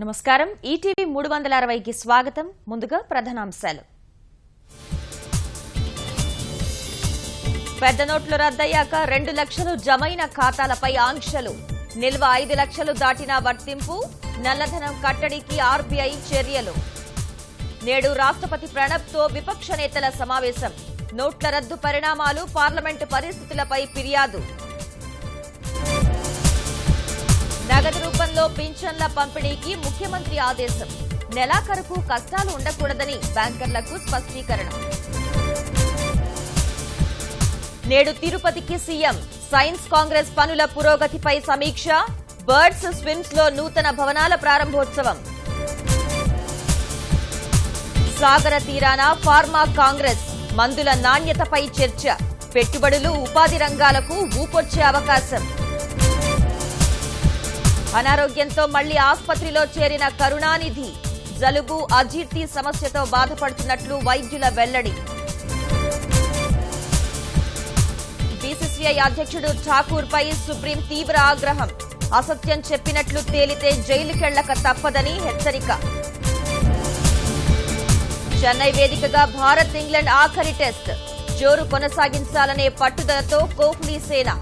నమస్కారం ఈటీవీ 360కి స్వాగతం. ముందుగా ప్రధానాంశాలు. పెద్ద నోట్లు రద్దయ్యాక 2 లక్షలు జమైన ఖాతాలపై ఆంక్షలు. నిల్వ 5 లక్షలు దాటినా వర్తింపు. నల్లధనం కట్టడికి ఆర్బీఐ చర్యలు. నేడు రాష్ట్రపతి ప్రణబ్తో విపక్ష నేతల సమావేశం. నోట్ల రద్దు పరిణామాలు, పార్లమెంటు పరిస్థితులపై ఫిర్యాదు. నగదు రూపంలో పింఛన్ల పంపిణీకి ముఖ్యమంత్రి ఆదేశం. నెలాఖరుకు కష్టాలు ఉండకూడదని బ్యాంకర్లకు స్పష్టీకరణ. నేడు తిరుపతికి సీఎం. సైన్స్ కాంగ్రెస్ పనుల పురోగతిపై సమీక్ష. బర్డ్స్ స్విమ్స్ లో నూతన భవనాల ప్రారంభోత్సవం. సాగర తీరాన ఫార్మా కాంగ్రెస్. మందుల నాణ్యతపై చర్చ. పెట్టుబడులు, ఉపాధి రంగాలకు ఊపొచ్చే అవకాశం. అనారోగ్యంతో మళ్లీ ఆసుపత్రిలో చేరిన కరుణానిధి. జలుబు, అజీర్తి సమస్యతో బాధపడుతున్నట్లు వైద్యుల వెల్లడి. బీసీసీఐ అధ్యక్షుడు ఠాకూర్ పై సుప్రీం తీవ్ర ఆగ్రహం. అసత్యం చెప్పినట్లు తేలితే జైలుకెళ్లక తప్పదని హెచ్చరిక. చెన్నై వేదికగా భారత్ ఇంగ్లాండ్ ఆఖరి టెస్ట్. జోరు కొనసాగించాలనే పట్టుదలతో కోహ్లీ సేన.